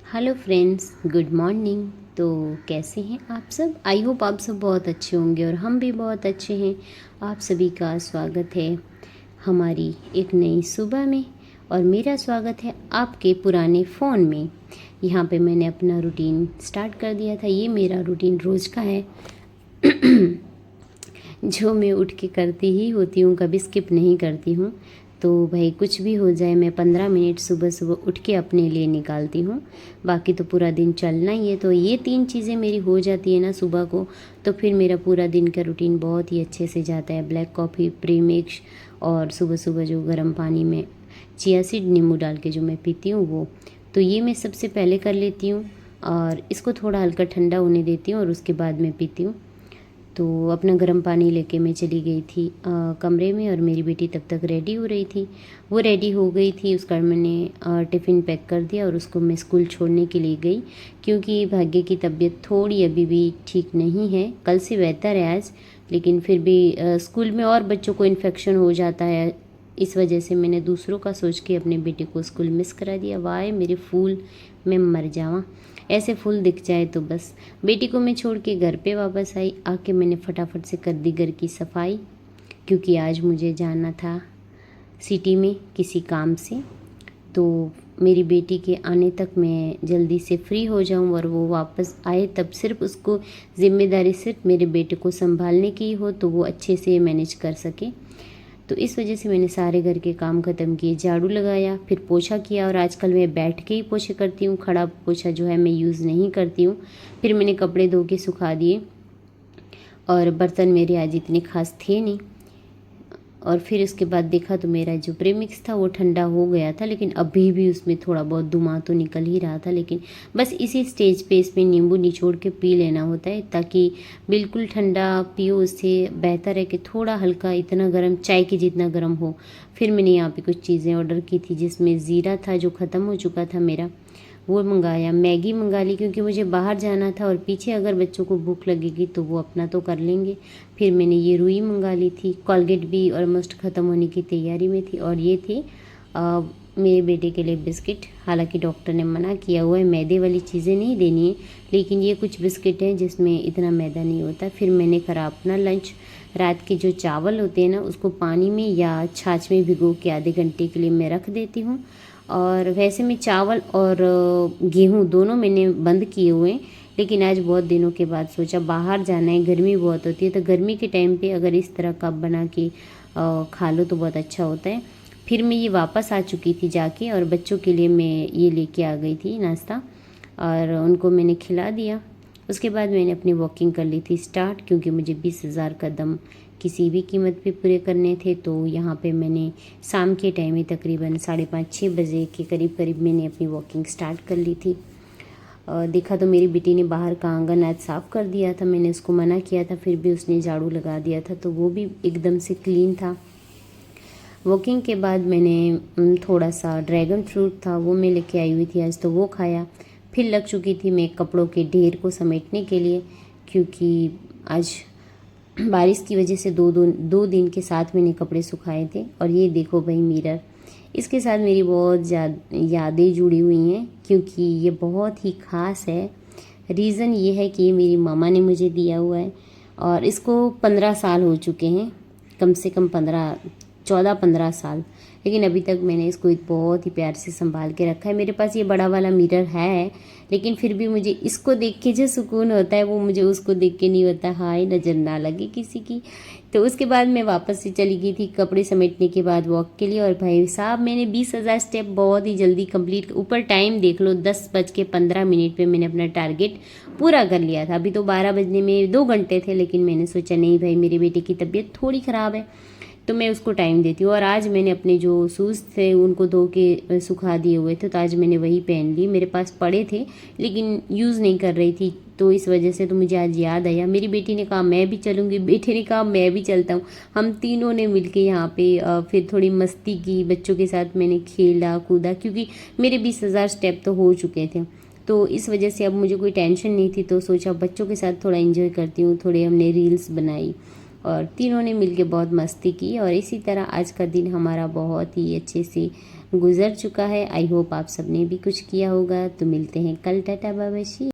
Hello friends, good morning. तो कैसे हैं आप सब? आई होप आप सब बहुत अच्छे होंगे और हम भी बहुत अच्छे हैं। आप सभी का स्वागत है हमारी एक नई सुबह में। और मेरा स्वागत है आपके पुराने फ़ोन में। यहाँ पे मैंने अपना रूटीन स्टार्ट कर दिया था। ये मेरा रूटीन रोज़ का है जो मैं उठ के करती ही होती हूँ, कभी स्किप नहीं करती हूँ। तो भाई कुछ भी हो जाए, मैं 15 मिनट सुबह सुबह उठ के अपने लिए निकालती हूँ। बाकी तो पूरा दिन चलना ही है। तो ये 3 चीज़ें मेरी हो जाती है ना सुबह को, तो फिर मेरा पूरा दिन का रूटीन बहुत ही अच्छे से जाता है। ब्लैक कॉफ़ी, प्रीमिक्स, और सुबह सुबह जो गर्म पानी में चिया सीड नींबू डाल के जो मैं पीती हूँ वो, तो ये मैं सबसे पहले कर लेती हूँ। और इसको थोड़ा हल्का ठंडा होने देती हूँ और उसके बाद मैं पीती हूँ। तो अपना गर्म पानी लेके मैं चली गई थी कमरे में, और मेरी बेटी तब तक रेडी हो रही थी। वो रेडी हो गई थी, उसका मैंने टिफ़िन पैक कर दिया और उसको मैं स्कूल छोड़ने के लिए गई। क्योंकि भाग्य की तबीयत थोड़ी अभी भी ठीक नहीं है, कल से बेहतर है आज, लेकिन फिर भी स्कूल में और बच्चों को इन्फेक्शन हो जाता है। इस वजह से मैंने दूसरों का सोच के अपने बेटे को स्कूल मिस करा दिया। वाह मेरे फूल, मैं मर जावा, ऐसे फूल दिख जाए तो बस। बेटी को मैं छोड़ के घर पे वापस आई। आके मैंने फटाफट से कर दी घर की सफाई, क्योंकि आज मुझे जाना था सिटी में किसी काम से। तो मेरी बेटी के आने तक मैं जल्दी से फ्री हो जाऊं और वो वापस आए तब सिर्फ उसको ज़िम्मेदारी सिर्फ मेरे बेटे को संभालने की हो, तो वो अच्छे से मैनेज कर सके। तो इस वजह से मैंने सारे घर के काम ख़त्म किए, झाड़ू लगाया, फिर पोछा किया। और आजकल मैं बैठ के ही पोछे करती हूँ, खड़ा पोछा जो है मैं यूज़ नहीं करती हूँ। फिर मैंने कपड़े धो के सुखा दिए, और बर्तन मेरे आज इतने खास थे नहीं। और फिर उसके बाद देखा तो मेरा जो प्रेमिक्स था वो ठंडा हो गया था, लेकिन अभी भी उसमें थोड़ा बहुत धुआं तो निकल ही रहा था। लेकिन बस इसी स्टेज पे इसमें नींबू निचोड़ के पी लेना होता है, ताकि बिल्कुल ठंडा पियो। उससे बेहतर है कि थोड़ा हल्का, इतना गर्म चाय के जितना गर्म हो। फिर मैंने यहाँ पे कुछ चीज़ें ऑर्डर की थी, जिसमें ज़ीरा था जो ख़त्म हो चुका था मेरा, वो मंगाया। मैगी मंगा ली, क्योंकि मुझे बाहर जाना था और पीछे अगर बच्चों को भूख लगेगी तो वो अपना तो कर लेंगे। फिर मैंने ये रुई मंगा ली थी। कॉलगेट भी ऑलमोस्ट ख़त्म होने की तैयारी में थी। और ये थी मेरे बेटे के लिए बिस्किट। हालांकि डॉक्टर ने मना किया हुआ है मैदे वाली चीज़ें नहीं देनी है, लेकिन ये कुछ बिस्किट हैं जिसमें इतना मैदा नहीं होता। फिर मैंने करा अपना लंच। रात के जो चावल होते हैं ना, उसको पानी में या छाछ में भिगो के आधे घंटे के लिए मैं रख देती हूँ। और वैसे मैं चावल और गेहूँ दोनों मैंने बंद किए हुए हैं, लेकिन आज बहुत दिनों के बाद सोचा बाहर जाना है, गर्मी बहुत होती है, तो गर्मी के टाइम पे अगर इस तरह का बना के खा लो तो बहुत अच्छा होता है। फिर मैं ये वापस आ चुकी थी जाके, और बच्चों के लिए मैं ये लेके आ गई थी नाश्ता, और उनको मैंने खिला दिया। उसके बाद मैंने अपनी वॉकिंग कर ली थी स्टार्ट, क्योंकि मुझे 20,000 कदम किसी भी कीमत पे पूरे करने थे। तो यहाँ पे मैंने शाम के टाइम में तकरीबन 5:30-6 बजे के करीब करीब मैंने अपनी वॉकिंग स्टार्ट कर ली थी। देखा तो मेरी बेटी ने बाहर का आंगन आज साफ़ कर दिया था। मैंने उसको मना किया था, फिर भी उसने झाड़ू लगा दिया था, तो वो भी एकदम से क्लीन था। वॉकिंग के बाद मैंने थोड़ा सा ड्रैगन फ्रूट था वो मैं लेके आई हुई थी आज, तो वो खाया। फिर लग चुकी थी मैं कपड़ों के ढेर को समेटने के लिए, क्योंकि आज बारिश की वजह से दो दिन के साथ मैंने कपड़े सुखाए थे। और ये देखो भाई मिरर, इसके साथ मेरी बहुत ज़्यादा यादें जुड़ी हुई हैं, क्योंकि ये बहुत ही ख़ास है। रीज़न ये है कि ये मेरी मामा ने मुझे दिया हुआ है, और इसको 15 साल हो चुके हैं, कम से कम 14-15 साल। लेकिन अभी तक मैंने इसको बहुत ही प्यार से संभाल के रखा है। मेरे पास ये बड़ा वाला मिरर है, लेकिन फिर भी मुझे इसको देख के जो सुकून होता है वो मुझे उसको देख के नहीं होता। हाय नज़र ना लगे किसी की। तो उसके बाद मैं वापस से चली गई थी कपड़े समेटने के बाद वॉक के लिए। और भाई साहब मैंने 20,000 स्टेप बहुत ही जल्दी कंप्लीट, ऊपर टाइम देख लो 10:15 पे मैंने अपना टारगेट पूरा कर लिया था। अभी तो 12 बजने में 2 घंटे थे, लेकिन मैंने सोचा नहीं भाई मेरे बेटे की तबीयत थोड़ी ख़राब है तो मैं उसको टाइम देती हूँ। और आज मैंने अपने जो शूज़ थे उनको धो के सुखा दिए हुए थे, तो आज मैंने वही पहन ली। मेरे पास पड़े थे लेकिन यूज़ नहीं कर रही थी, तो इस वजह से तो मुझे आज याद आया। मेरी बेटी ने कहा मैं भी चलूँगी, बेटे ने कहा मैं भी चलता हूँ। हम तीनों ने मिलके यहाँ पे फिर थोड़ी मस्ती की, बच्चों के साथ मैंने खेला कूदा, क्योंकि मेरे 20,000 स्टेप तो हो चुके थे। तो इस वजह से अब मुझे कोई टेंशन नहीं थी, तो सोचा बच्चों के साथ थोड़ा एंजॉय करती हूँ। थोड़े हमने रील्स बनाई और तीनों ने मिलके बहुत मस्ती की, और इसी तरह आज का दिन हमारा बहुत ही अच्छे से गुजर चुका है। आई होप आप सबने भी कुछ किया होगा। तो मिलते हैं कल। Tata bye bye.